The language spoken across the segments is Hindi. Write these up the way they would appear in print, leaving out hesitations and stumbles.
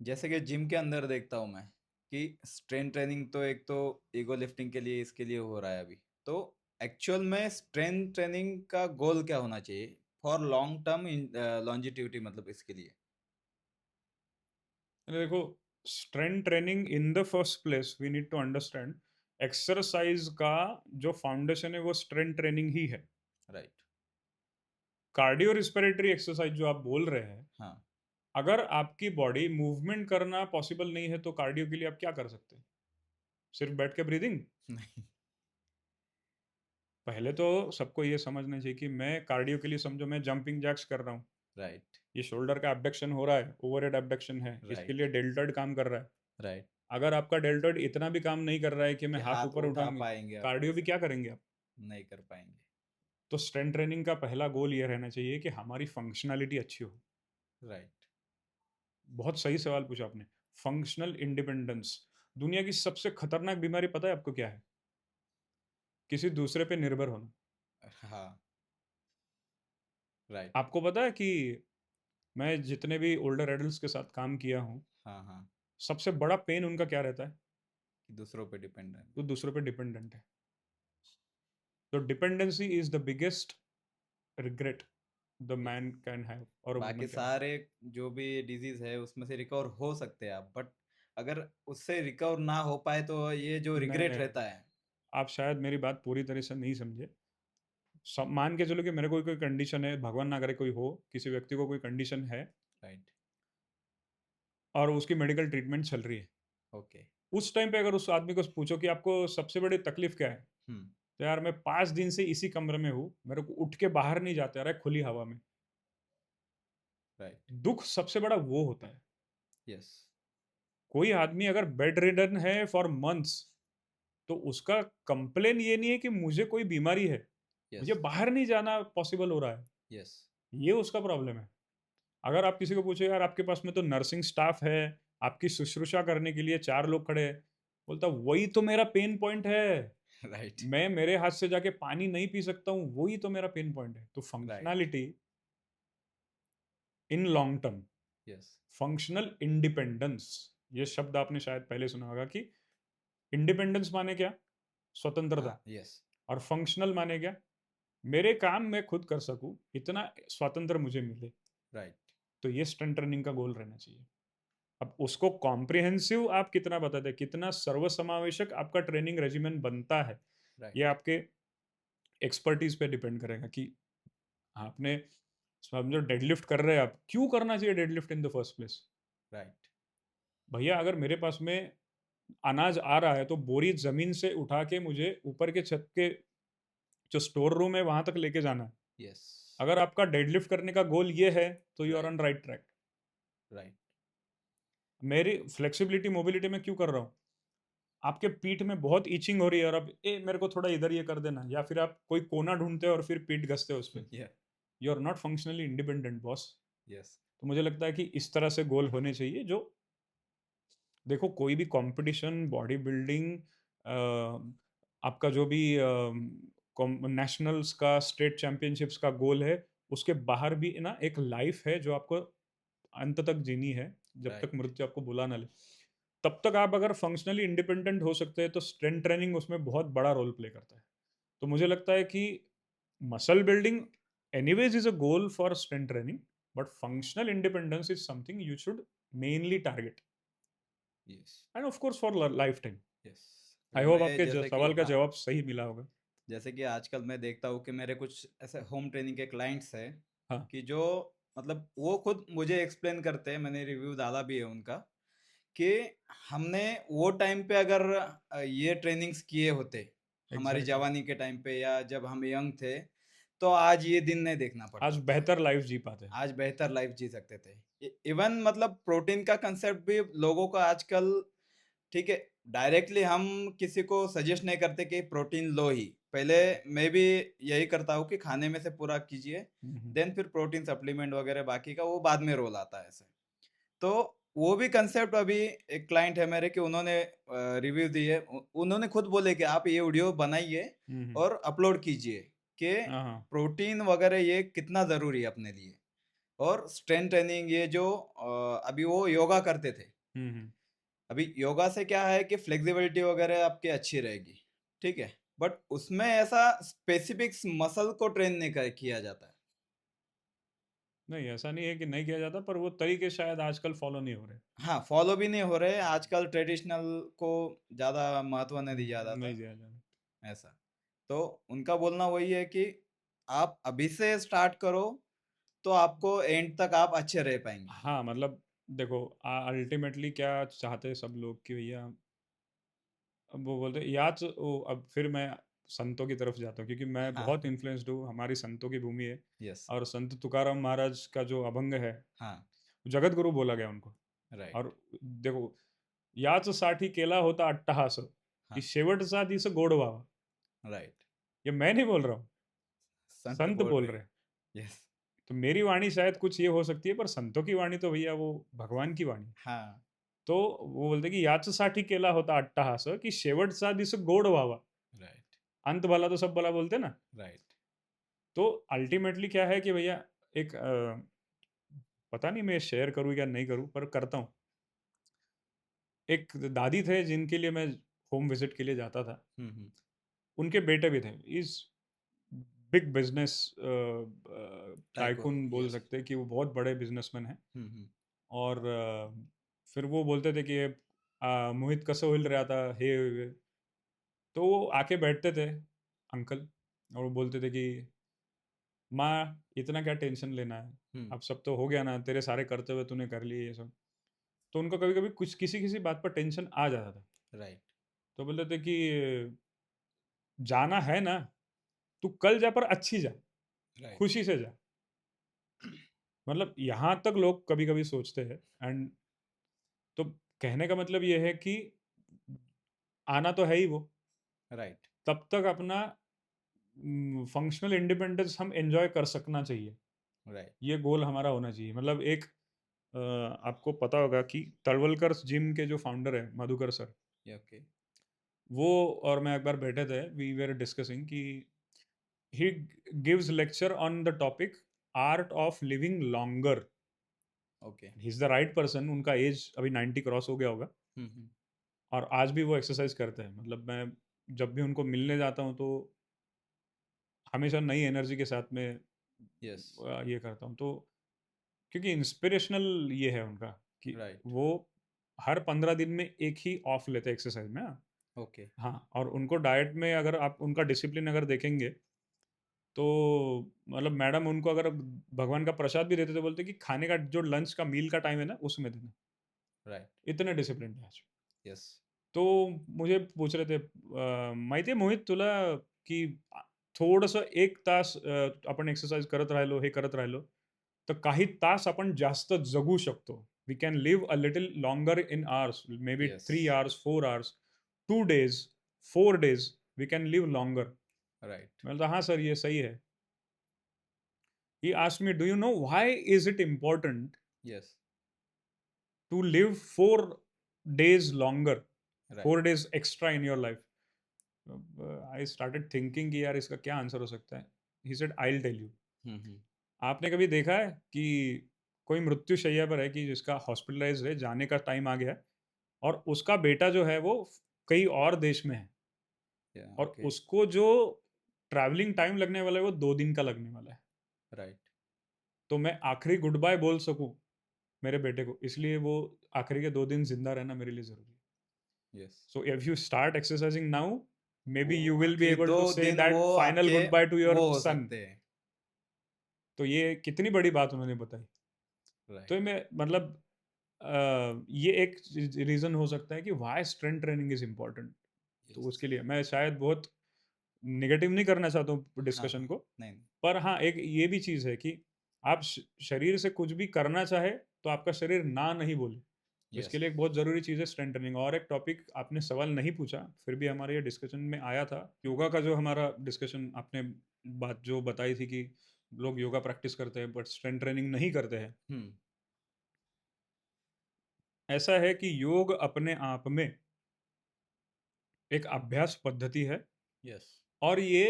जैसे कि जिम के अंदर देखता हूँ मैं कि स्ट्रेंथ ट्रेनिंग तो एक तो ईगो लिफ्टिंग के लिए इसके लिए हो रहा है अभी। तो एक्चुअल में स्ट्रेंथ ट्रेनिंग का गोल क्या होना चाहिए for long term in longevity, मतलब इसके लिए। देखो, strength training in the first place we need to understand exercise का जो फाउंडेशन है वो स्ट्रेंथ ट्रेनिंग ही है। राइट। कार्डियो रिस्पिरेटरी एक्सरसाइज जो आप बोल रहे हैं, हाँ। अगर आपकी बॉडी मूवमेंट करना पॉसिबल नहीं है तो कार्डियो के लिए आप क्या कर सकते हैं? सिर्फ बैठ के ब्रीदिंग? नहीं। पहले तो सबको ये समझना चाहिए कि मैं कार्डियो के लिए, समझो मैं जंपिंग जैक्स कर रहा हूँ, राइट। ये शोल्डर का एब्डक्शन हो रहा है, ओवरहेड एब्डक्शन है, इसके राइट। लिए डेल्टॉइड काम कर रहा है। राइट। अगर आपका डेल्टॉइड इतना भी काम नहीं कर रहा है कि मैं कि हाथ हाथ ऊपर उठा उठाऊंगी, पाएंगे आप कार्डियो भी ऐसे क्या करेंगे आप? नहीं कर पाएंगे। तो स्ट्रेंथ ट्रेनिंग का पहला गोल ये रहना चाहिए कि हमारी फंक्शनैलिटी अच्छी हो। राइट। बहुत सही सवाल पूछा आपने। Functional independence. दुनिया की सबसे खतरनाक बीमारी पता है आपको क्या है? किसी दूसरे पे निर्भर होना। हाँ। राइट। आपको पता है कि मैं जितने भी ओल्डर एडल्ट्स के साथ काम किया हूँ, हाँ हाँ। सबसे बड़ा पेन उनका क्या रहता है? कि दूसरों पे डिपेंड है। वो दूसरों पे डिपेंडेंट है। तो dependency is the biggest regret the yes. Man can have और अ बाकी वुमन कैन सारे जो भी डिजीज है उसमें से रिकवर हो सकते हैं आप, बट अगर उससे रिकवर ना हो पाए तो ये जो हैव। नहीं रिग्रेट नहीं नहीं, रहता है। आप शायद मेरी बात पूरी तरह से नहीं समझे। मान के चलो कि मेरे कोई कोई कंडीशन है, भगवान ना करे कोई हो, किसी व्यक्ति को कोई कंडीशन है राइट। और उसकी मेडिकल ट्रीटमेंट चल रही है। ओके। उस टाइम पे अगर उस आदमी को पूछो कि आपको सबसे बड़ी तकलीफ क्या है, हम्म। तो यार मैं 5 दिन से इसी कमरे में हूँ, मेरे को उठ के बाहर नहीं जाते आ रहा है खुली हवा में। राइट। दुख सबसे बड़ा वो होता है। यस। कोई आदमी अगर बेड रिडन है फॉर मंथ्स, तो उसका कंप्लेन ये नहीं है कि मुझे कोई बीमारी है, यस। मुझे बाहर नहीं जाना पॉसिबल हो रहा है। यस। ये उसका प्रॉब्लम है। अगर आप किसी को पूछो यार आपके पास में तो नर्सिंग स्टाफ है, आपकी शुश्रूषा करने के लिए 4 लोग खड़े हैं, बोलता वही तो मेरा पेन पॉइंट है। राइट। मैं मेरे हाथ से जाके पानी नहीं पी सकता हूँ, वही तो मेरा पेन पॉइंट है। तो right. Functionality in long term, yes. Functional independence, ये शब्द आपने शायद पहले सुना होगा कि इंडिपेंडेंस माने क्या? स्वतंत्रता। हाँ। यस। और फंक्शनल माने क्या? मेरे काम मैं खुद कर सकूं, इतना स्वतंत्र मुझे मिले। राइट। तो ये स्ट्रेंथ ट्रेनिंग का गोल रहना चाहिए। अब उसको कॉम्प्रिहेंसिव आप कितना बताते हैं, कितना सर्वसमावेशक आपका ट्रेनिंग रेजिमेंट बनता है, ये राइट। आपके एक्सपर्टीज पे डिपेंड करेगा कि आपने, समझो डेडलिफ्ट कर रहे हैं आप, क्यों करना चाहिए deadlift in the first place? Right. भैया अगर मेरे पास में अनाज आ रहा है तो बोरी जमीन से उठा के मुझे ऊपर के छत के जो स्टोर रूम है वहां तक लेके जाना है। यस। अगर आपका डेडलिफ्ट करने का गोल ये है तो you are on right. Right track. Right. मेरी फ्लेक्सिबिलिटी मोबिलिटी में क्यों कर रहा हूँ? आपके पीठ में बहुत ईचिंग हो रही है और अब मेरे को थोड़ा इधर ये कर देना, या फिर आप कोई कोना ढूंढते हो और फिर पीठ घसते हो उस पर। Yeah. You are not functionally independent boss. Yes. तो मुझे लगता है कि इस तरह से गोल होने चाहिए जो, देखो कोई भी कंपटीशन, बॉडी बिल्डिंग, आपका जो भी नेशनल्स का, स्टेट चैंपियनशिप्स का गोल है, उसके बाहर भी ना एक लाइफ है जो आपको अंत तक जीनी है, जब तक राइट। मृत्यु आपको बुला ना ले। तब तक आप अगर फंक्शनली इंडिपेंडेंट हो सकते हैं तो स्ट्रेंथ ट्रेनिंग उसमें बहुत बड़ा रोल प्ले करता है। तो मुझे लगता है कि muscle building anyways is a goal for strength training, but functional independence is something you should mainly target, yes. End of course for life time. Yes. I hope मैं आपके जैसे कि सवाल का हाँ, जवाब सही मिला होगा। जैसे कि आजकल मैं देखता हूँ कि मेरे कुछ ऐसे होम ट्रेनिंग के क्लाइंट्स हैं हाँ। कि जो मतलब वो खुद मुझे एक्सप्लेन करते हैं, मैंने रिव्यू डाला भी है उनका, कि हमने वो टाइम पे अगर ये ट्रेनिंग्स किए होते हमारी एग्जैक्टली। जवानी के टाइम पे या जब हम यंग थे, तो आज ये दिन नहीं देखना आज पड़ता था। बेहतर लाइफ जी पाते हैं। आज बेहतर लाइफ जी सकते थे। इवन मतलब प्रोटीन का कंसेप्ट भी लोगों को आजकल, ठीक है, डायरेक्टली हम किसी को सजेस्ट नहीं करते कि प्रोटीन लो ही। पहले मैं भी यही करता हूँ कि खाने में से पूरा कीजिए, हम्म। देन फिर प्रोटीन सप्लीमेंट वगैरह बाकी का वो बाद में रोल आता है ऐसे। तो वो भी कंसेप्ट अभी एक क्लाइंट है मेरे कि उन्होंने रिव्यू दी है, उन्होंने खुद बोले कि आप ये वीडियो बनाइए हम्म। और अपलोड कीजिए कि हाँ हाँ। प्रोटीन वगैरह ये कितना ज़रूरी है अपने लिए। और स्ट्रेंथ ट्रेनिंग ये जो अभी वो योगा करते थे, हुँ। अभी योगा से क्या है कि फ्लेक्सिबिलिटी वगैरह आपकी अच्छी रहेगी, ठीक है? बट उसमें ऐसा स्पेसिफिक मसल को ट्रेन नहीं किया जाता है। नहीं, ऐसा नहीं है कि नहीं किया जाता, पर वो तरीके शायद आजकल फ़ॉलो नहीं हो रहे। हाँ, फॉलो भी नहीं हो रहे, आजकल ट्रेडिशनल को ज़्यादा महत्व नहीं दिया नहीं जाता, किया जाता। ऐसा। तो उनका बोलना वही है कि आप अभी से स्टार्ट करो, तो आपको एंड तक आप अच्छे रह पाएँगे। हाँ, मतलब देखो अल्टीमेटली क्या चाहते हैं सब लोग कि भैया, अब वो बोलते हैं या तो अब फिर मैं संतों की तरफ जाता हूँ, क्योंकि मैं हाँ, बहुत इन्फ्लुएंस्ड हूँ, हमारी संतों की भूमि है। यस, और संत तुकाराम महाराज का जो अभंग है, हाँ, जगत गुरु बोला गया उनको। राइट, और देखो, याच साठी केला होता अट्टहास, हाँ, की शेवटचा दिस गोड व्हावा। राइट, ये मैं नहीं बोल रहा हूँ, संत संत बोल बोल रहे रहे हैं, हैं। यस, तो मेरी वाणी शायद कुछ ये हो सकती है, पर संतों की वाणी तो भैया वो भगवान की वाणी है। हाँ, तो वो बोलते की याचसाठी केला होता अट्टहास, की शेवटचा दिस गोड व्हावा। राइट, अंत भला तो सब भला बोलते ना। राइट, तो अल्टीमेटली क्या है कि भैया एक पता नहीं मैं शेयर करूँ या नहीं करूँ, पर करता हूँ। एक दादी थे जिनके लिए मैं होम विजिट के लिए जाता था। हुँ, हुँ, उनके बेटे भी थे। Is big business tycoon, tycoon बोल यस, सकते हैं कि वो बहुत बड़े बिज़नेसमैन हैं। हुँ, हुँ, और फिर वो बोलते थे कि मोहित कसं होईल रे आता हे वे." तो वो आके बैठते थे अंकल, और वो बोलते थे कि माँ इतना क्या टेंशन लेना है, हुँ, अब सब तो हो गया ना, तेरे सारे कर्तव्य तूने कर लिए ये सब। तो उनको कभी-कभी कुछ किसी-किसी बात पर टेंशन आ जाता था। राइट, तो बोलते थे कि जाना है ना, तू कल जा पर अच्छी जा, राइट, खुशी से जा। मतलब यहाँ तक लोग कभी-कभी सोचते हैं। एंड तो कहने का मतलब ये है कि आना तो है ही वो, राइट, तब तक अपना फंक्शनल इंडिपेंडेंस हम एन्जॉय कर सकना चाहिए। राइट, ये गोल हमारा होना चाहिए। मतलब एक आपको पता होगा कि तलवलकर जिम के जो फाउंडर हैं, मधुकर सर, ये ओके, वो और मैं एक बार बैठे थे, वी वर डिस्कसिंग कि he gives lecture on the topic art of living longer. Okay, he is the right person, उनका एज अभी 90 क्रॉस हो गया होगा। हुँ, हुँ, और आज भी वो एक्सरसाइज करते हैं। मतलब मैं जब भी उनको मिलने जाता हूँ तो हमेशा नई एनर्जी के साथ में यस, ये करता हूँ। तो क्योंकि इंस्पिरेशनल ये है उनका कि राइट, वो हर 15 दिन में एक ही ऑफ लेते हैं एक्सरसाइज में। हाँ। ओके, हाँ, और उनको डाइट में अगर आप उनका डिसिप्लिन अगर देखेंगे, तो मतलब मैडम उनको अगर भगवान का प्रसाद भी देते तो बोलते कि खाने का जो लंच का मील का टाइम है ना, उसमें देना। राइट, इतने डिसिप्लिन है आज। यस, तो मुझे पूछ रहे थे माहिती आहे मोहित तुला की थोडंसं 1 तास आपण एक्सरसाइज करत राहिलो, हे करत राहिलो, तर काही तास आपण जास्त जगू शकतो. We can live a little longer in hours, maybe 3 yes, hours, 4 hours, 2 days, 4 days, we can live longer. Right, मैं बोलता हाँ सर ये सही है. He asked me do you know why is it important yes, to live 4 days longer, right, 4 days extra in your life? I started thinking कि यार इसका क्या आंसर हो सकता है। He said I will tell you. हुँ, हुँ, आपने कभी देखा है कि कोई मृत्युशैया पर है कि जिसका हॉस्पिटलाइज है, जाने का टाइम आ गया है, और उसका बेटा जो है वो कहीं और देश में है, या और ओके, उसको जो ट्रैवलिंग टाइम लगने वाला है वो 2 दिन का लगने वाला है। राइट, तो मैं आखिरी गुड बाय बोल सकूं मेरे बेटे को, इसलिए वो आखिरी के 2 दिन जिंदा रहना मेरे लिए जरूरी है। Yes, So if you start exercising now, maybe वो you will be आखिरी able 2 to say दिन वो that final आपके goodbye to your वो हो son. सकते हैं, तो ये कितनी बड़ी बात उन्होंने बताई। तो राइट, मैं मतलब ये एक रीज़न हो सकता है कि why strength training is important. तो यस, उसके लिए मैं शायद बहुत नेगेटिव नहीं करना चाहता हूँ हाँ, डिस्कशन हाँ, को। नहीं, नहीं, पर हाँ, एक ये भी चीज़ है कि आप शरीर से कुछ भी करना चाहे, तो आपका शरीर ना नहीं बोले। तो इसके यस, लिए एक बहुत ज़रूरी चीज़ है स्ट्रेंथ ट्रेनिंग। और एक टॉपिक आपने सवाल नहीं पूछा, फिर भी हमारे ये डिस्कशन में आया था। योगा का जो हमारा डिस्कशन आपने बात जो बताई थी कि लोग योगा प्रैक्टिस करते हैं बट स्ट्रेंथ ट्रेनिंग नहीं करते हैं। हुँ, ऐसा है कि योग अपने आप में एक अभ्यास पद्धति है, यस, और ये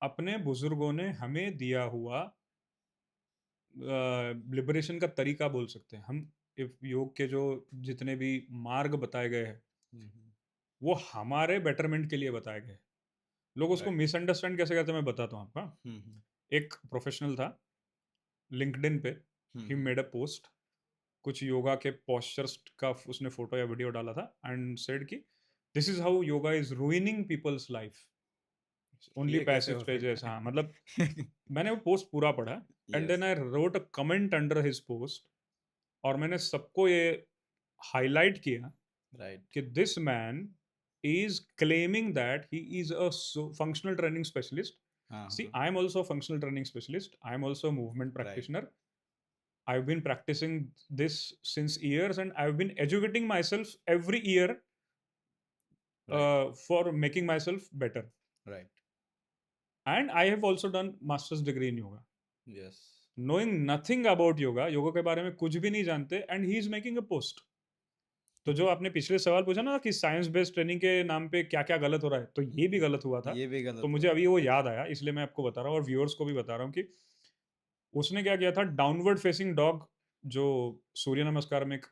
अपने बुजुर्गों ने हमें दिया हुआ लिबरेशन का तरीका बोल सकते हैं हम। इफ योग के जो जितने भी मार्ग बताए गए हैं हम्म, वो हमारे बेटरमेंट के लिए बताए गए हैं। लोग उसको राइट। मिसअंडरस्टैंड कैसे करते हैं मैं बताता हूँ आपको। हाँ? हम्म, एक प्रोफेशनल था लिंक्डइन पे, ही हम्म, मेड अ पोस्ट, कुछ योगा के पोस्चर्स का उसने फोटो या वीडियो डाला था एंड सेड कि this is how yoga is ruining people's life, only ये कैसे पैसिव हो स्टेजेस। सकता हाँ है? मतलब मैंने वो पोस्ट पूरा पढ़ा and yes. Then I wrote a comment under his post, और मैंने सबको ये हाईलाइट किया राइट। कि this man is claiming that he is a functional training specialist. हाँ, See, हाँ। I am also a functional training specialist. I am also a movement right, practitioner. I've been practicing this since years and I've been educating myself every year right, for making myself better. Right. And I have also done master's degree in yoga. Yes. Knowing nothing about yoga, yoga के बारे में कुछ भी नहीं जानते, and he is making a post. तो जो आपने पिछले सवाल पूछा ना कि साइंस बेस्ड ट्रेनिंग के नाम पे क्या क्या गलत हो रहा है, तो ये भी गलत हुआ था। ये भी तो गलत मुझे हुआ। अभी वो याद आया, इसलिए मैं आपको बता रहा हूँ और व्यूअर्स को भी बता रहा हूँ कि उसने क्या किया था, डाउनवर्ड फेसिंग डॉग, जो सूर्य नमस्कार में एक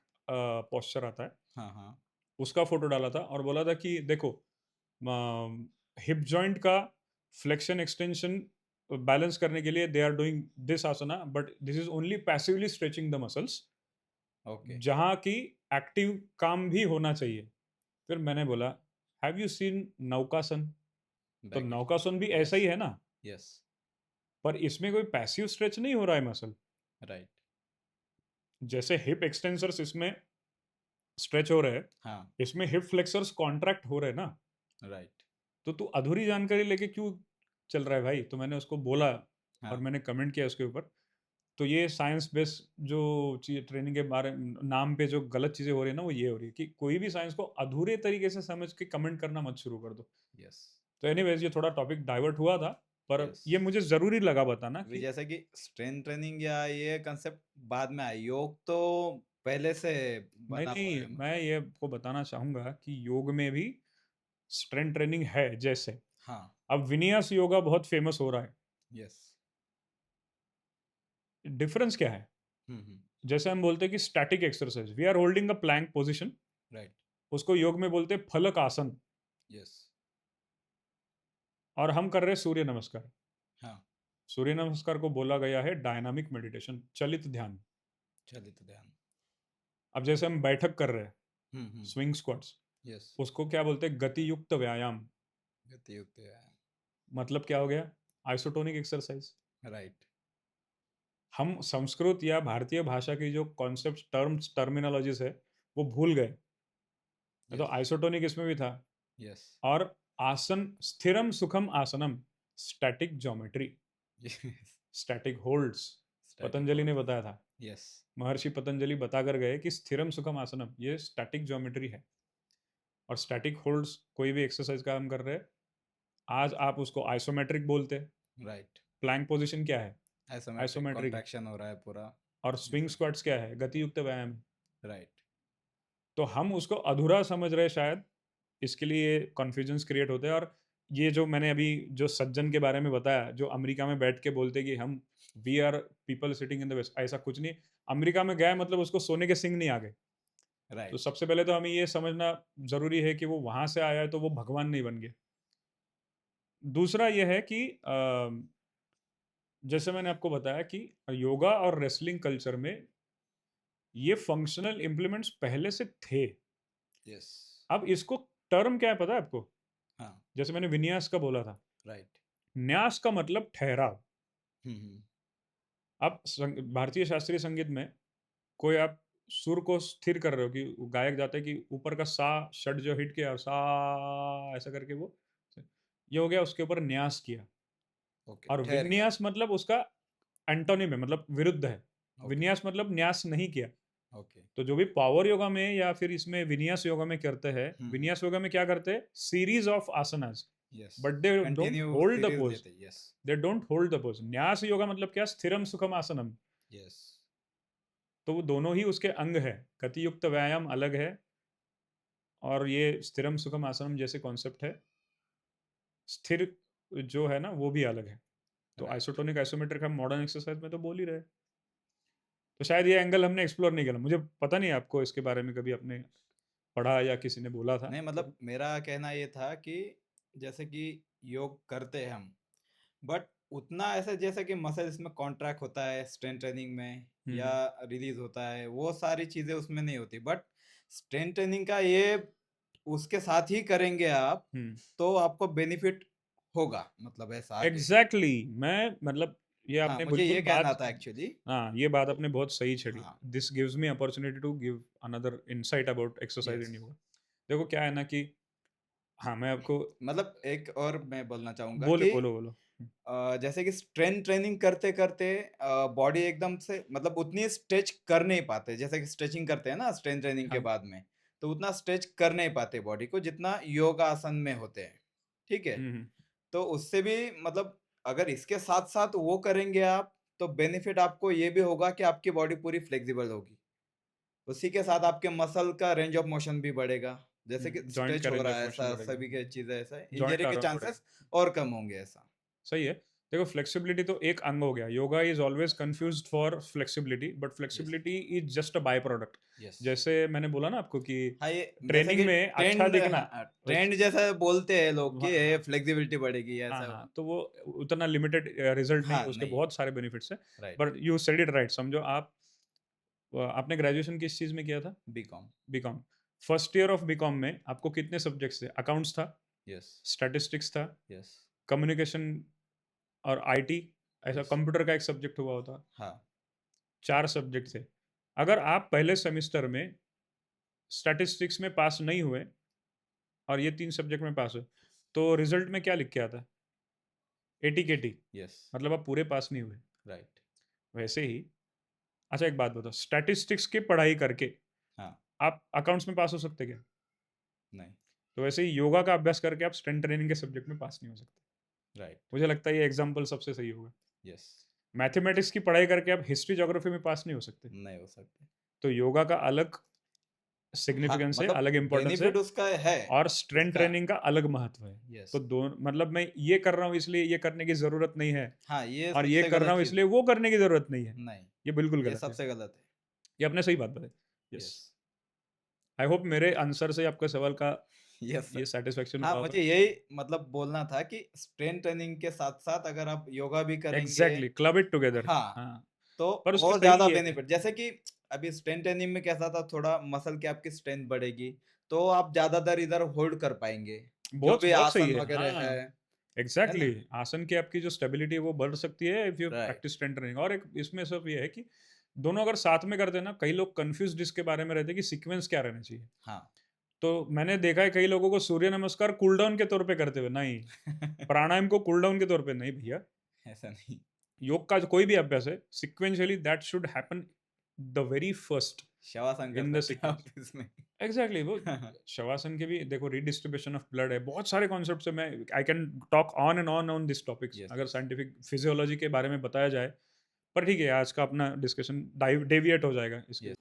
पोस्चर आता है, हाँ, हाँ। उसका फोटो डाला था और बोला था कि देखो हिप जॉइंट का फ्लेक्शन एक्सटेंशन बैलेंस करने के लिए they are doing this asana, but this is only passively stretching the muscles, okay. जहाँ की एक्टिव काम भी होना चाहिए। फिर मैंने बोला हैव यू सीन नौकासन? तो बैक नौकासन भी एक्सटेंशन, ऐसा यस। ही है ना, यस। पर इसमें कोई पैसिव स्ट्रेच नहीं हो रहा है मसल। राइट। जैसे हिप एक्सटेंसर्स इसमें स्ट्रेच हो रहे हैं, हाँ। इसमें हिप फ्लेक्सर्स कॉन्ट्रैक्ट हो रहे हैं ना। राइट। तो तू अधूरी जानकारी लेके क्यों चल रहा है भाई? तो मैंने उसको बोला और हाँ। मैंने कमेंट किया उसके ऊपर। तो ये साइंस बेस्ड जो चीज ट्रेनिंग के बारे में नाम पे जो गलत चीजें हो रही है ना, वो ये हो रही है कि कोई भी साइंस को अधूरे तरीके से समझ के कमेंट करना मत शुरू कर दो। यस। तो एनीवेज ये थोड़ा टॉपिक डाइवर्ट हुआ था, पर यस। ये मुझे जरूरी लगा बताना अभी कि जैसे कि स्ट्रेंथ ट्रेनिंग या ये कंसेप्ट बाद में आया, योग तो पहले से नहीं बना हुआ नहीं, है मैं मतलब। ये आपको बताना चाहूंगा कि योग में भी स्ट्रेंथ ट्रेनिंग है। जैसे हाँ। अब विनियास योगा बहुत फेमस हो रहा है, यस। डिफरेंस क्या है? हम्म। जैसे हम बोलते हैं कि static exercise, we are holding a plank position, right. उसको योग में बोलते हैं फलक आसन, यस। और हम कर रहे हैं सूर्य नमस्कार। हाँ। सूर्य नमस्कार को बोला गया है डायनामिक मेडिटेशन, चलित ध्यान। चलिए तो ध्यान। अब जैसे हम बैठक कर रहे हैं, हम्म। Swing squats, yes. उसको क्या बोलते हैं? गति युक्त व्यायाम। गति युक्त है। मतलब क्या हो गया? Isotonic exercise. राइट। हम संस्कृत या भारतीय भाषा की जो कॉन्सेप्ट टर्म्स टर्मिनोलॉजीज है वो भूल गए। तो यस। आइसोटोनिक इसमें भी था। यस। और आसन, स्थिरम सुखम आसनम, static geometry, yes. Static holds, static Patanjali hold. ने बताया था। यस। महर्षि पतंजलि बता कर गए कि स्थिरम सुखम आसनम ये स्टैटिक ज्योमेट्री है। और स्टैटिक होल्ड्स कोई भी एक्सरसाइज का हम कर रहे हैं, आज आप उसको आइसोमेट्रिक बोलते हैं। राइट। प्लैंक पोजीशन क्या है? आइसोमेट्रिक आइसोमेट्रिक है। कॉन्ट्रैक्शन हो रहा है पूरा। और स्विंग ऐसा। स्क्वाट्स क्या है? गति युक्त व्यायाम है। राइट। तो हम उसको अधूरा समझ रहे शायद, इसके लिए कन्फ्यूजन्स क्रिएट होते हैं। और ये जो मैंने अभी जो सज्जन के बारे में बताया, जो अमेरिका में बैठ के बोलते कि हम we are people sitting in the west, ऐसा कुछ नहीं। अमेरिका में गए मतलब उसको सोने के सिंह नहीं आ गए। तो राइट। सबसे पहले तो हमें ये समझना जरूरी है कि वो वहां से आया है तो वो भगवान नहीं बन गया। दूसरा ये है कि जैसे मैंने आपको बताया कि योगा और रेसलिंग कल्चर में ये फंक्शनल इम्प्लीमेंट्स पहले से थे। यस। अब इसको टर्म क्या है पता है आपको? हाँ। जैसे मैंने विन्यास का बोला था, राइट। न्यास का मतलब ठहराव। हम्म। अब भारतीय शास्त्रीय संगीत में कोई आप सुर को स्थिर कर रहे हो, कि गायक जाते हैं कि ऊपर का सा षड जो हिट किया, सा ऐसा करके वो ये हो गया, उसके ऊपर न्यास किया। ओके, और ठहर गया। विन्यास मतलब उसका एंटोनिम है, मतलब विरुद्ध है। ओके। विन्यास मतलब न्यास नहीं किया। ओके। तो जो भी पावर योगा में या फिर इसमें विन्यास योगा में करते हैं, हम्म। विन्यास योगा में क्या करते हैं? Series of asanas, yes. But they don't continue hold the series pose. लेते। Yes. They don't hold the pose. न्यास योगा मतलब क्या? स्थिरम सुखम आसनम। यस। तो वो दोनों ही उसके अंग है। गति युक्त व्यायाम अलग है, और ये स्थिरम सुखम आसनम जैसे कॉन्सेप्ट है, स्थिर जो है ना वो भी अलग है। तो राइट। आइसोटोनिक आइसोमेट्रिक हम मॉडर्न एक्सरसाइज में तो बोल ही रहे। तो शायद ये एंगल हमने एक्सप्लोर नहीं किया। मुझे पता नहीं आपको इसके बारे में कभी आपने पढ़ा या किसी ने बोला था? नहीं मतलब मेरा कहना ये था कि जैसे कि योग करते हैं हम, बट उतना ऐसा जैसे कि मसल इसमें कॉन्ट्रैक्ट होता है स्ट्रेंथ ट्रेनिंग में या हुँ, रिलीज होता है, वो सारी चीजें उसमें नहीं होती। बट स्ट्रेंथ ट्रेनिंग का ये उसके साथ ही करेंगे आप, हुँ। तो आपको बेनिफिट होगा, मतलब ऐसा आगे। एग्ज़ैक्टली मैं मतलब ये हाँ, आपने मुझे बिल्कुल ये कहना बात था एक्चुअली। हाँ, ये बात आपने बहुत सही छेड़ी। हाँ। This gives me opportunity to give another insight about exercise yes. And yoga. देखो क्या है ना कि हाँ, मैं आपको मतलब एक और मैं बोलना चाहूंगा बोलो, कि बोलो, बोलो। हुँ, जैसे कि स्ट्रेंथ ट्रेनिंग करते करते बॉडी एकदम से मतलब उतनी स्ट्रेच कर नहीं पाते, जैसे कि स्ट्रेचिंग करते हैं ना स्ट्रेंथ ट्रेनिंग के हाँ। बाद में, तो उतना स्ट्रेच कर नहीं पाते बॉडी को जितना योगा आसन में होते हैं। ठीक है। हुँ, हुँ। तो उससे भी मतलब अगर इसके साथ साथ वो करेंगे आप, तो बेनिफिट आपको ये भी होगा कि आपकी बॉडी पूरी फ्लेक्सिबल होगी। उसी के साथ आपके मसल का रेंज ऑफ मोशन भी बढ़ेगा, जैसे कि जॉइंट स्ट्रेच का हो रेंज रहा ऑफ है, मोशन ऐसा बढ़ेगा। सभी के चीजें, ऐसा जॉइंट इंजरी के आराम बढ़ेगा। चांसेस और कम होंगे ऐसा। सही है। देखो फ्लेक्सिबिलिटी तो एक अंग हो गया। Yoga is always confused for flexibility, but yes. Flexibility is just a by product. Yes. जैसे मैंने बोला ना आपको कि हाँ, ये जैसे ट्रेनिंग कि में अच्छा ट्रेंड, दिखना हाँ, उस ट्रेंड जैसा बोलते हैं लोग कि व ये हाँ, फ्लेक्सिबिलिटी बढ़ेगी हाँ, ऐसा। हाँ, तो वो उतना लिमिटेड रिज़ल्ट नहीं है, हाँ, उसके नहीं। बहुत सारे बेनिफिट्स हैं। Right. But you said it right. समझो आप आपने ग्रेजुएशन किस चीज़ में किया था? BCom. BCom. First year of BCom में आपको कितने सब्जेक्ट्स थे? अकाउंट्स था, यस। स्टैटिस्टिक्स था, यस। कम्युनिकेशन और आईटी, ऐसा यस। कंप्यूटर का एक सब्जेक्ट हुआ होता। हाँ। 4 सब्जेक्ट थे। अगर आप पहले सेमेस्टर में स्टैटिस्टिक्स में पास नहीं हुए और ये 3 सब्जेक्ट में पास हुए, तो रिज़ल्ट में क्या लिख के आता है? एटी-केटी, यस। मतलब आप पूरे पास नहीं हुए। राइट। वैसे ही अच्छा एक बात बताओ, स्टैटिस्टिक्स की पढ़ाई करके हाँ। आप अकाउंट्स में पास हो सकते क्या? नहीं। तो वैसे ही योगा का अभ्यास करके आप स्ट्रेंथ ट्रेनिंग के सब्जेक्ट में पास नहीं हो सकते। राइट। मुझे लगता है ये एग्ज़ाम्पल सबसे सही होगा। यस। मैथमेटिक्स की पढ़ाई करके आप हिस्ट्री, ज्योग्राफी में पास नहीं हो सकते। नहीं हो सकते। तो योगा का अलग हाँ, सिग्निफिकेंस है, मतलब अलग इम्पोर्टेंस है बेनिफिट उसका है और स्ट्रेंथ इसका। ट्रेनिंग का अलग महत्व है। यस। तो मतलब मैं ये कर रहा हूँ इसलिए ये करने की ज़रूरत नहीं है हाँ, ये और ये सबसे कर रहा गलत हूँ चीज इसलिए है। वो करने की ज़रूरत नहीं है। नहीं, ये बिल्कुल ये गलत है। सबसे गलत है। ये आपने सही बात बताई। यस। यस। आई होप मेरे आंसर से आपके सवाल का यस ये सर। सैटिस्फैक्शन हाँ, हुआ होगा। मुझे यही मतलब बोलना था कि स्ट्रेंथ ट्रेनिंग के साथ साथ अगर आप योगा भी करेंगे, एग्ज़ैक्टली क्लब इट टुगेदर। हाँ, हाँ, तो पर उसमें और सही ज़्यादा ये है बेनिफिट, जैसे कि अभी स्ट्रेंथ ट्रेनिंग में कैसा था, थोड़ा मसल की आपकी स्ट्रेंथ बढ़ेगी, तो आप ज़्यादातर इधर होल्ड कर पाएँगे, जो बहुत भी बहुत सही आसन है। वगैरह हाँ, है ना? एग्ज़ैक्टली आसन की आपकी जो स्टेबिलिटी है वो बढ़ सकती है if you right. Practice strength training. और एक इसमें सिर्फ ये है कि दोनों अगर साथ में करते हैं ना, कई लोग कन्फ्यूज़्ड इसके बारे में रहते हैं कि सीक्वेंस क्या रहना चाहिए। हाँ। तो मैंने देखा है कई लोगों को सूर्य नमस्कार कूल डाउन के तौर पे करते हुए, नहीं, प्राणायाम को कूल डाउन के तौर पे नहीं भैया। ऐसा नहीं। योग का जो कोई भी अभ्यास है, sequentially that should happen the very first shavasana कर इन द सकते हैं आप सीक्वेंस। इसमें। एग्जैक्टली वो शवासन के भी देखो रीडिस्ट्रीब्यूशन ऑफ ब्लड है, बहुत सारे कॉन्सेप्ट्स है। मैं I can talk on and on this topics yes, अगर यस। साइंटिफिक फिजियोलॉजी के बारे में बताया जाए। पर ठीक है, आज का अपना डिस्कशन डेविएट हो जाएगा इसके यस।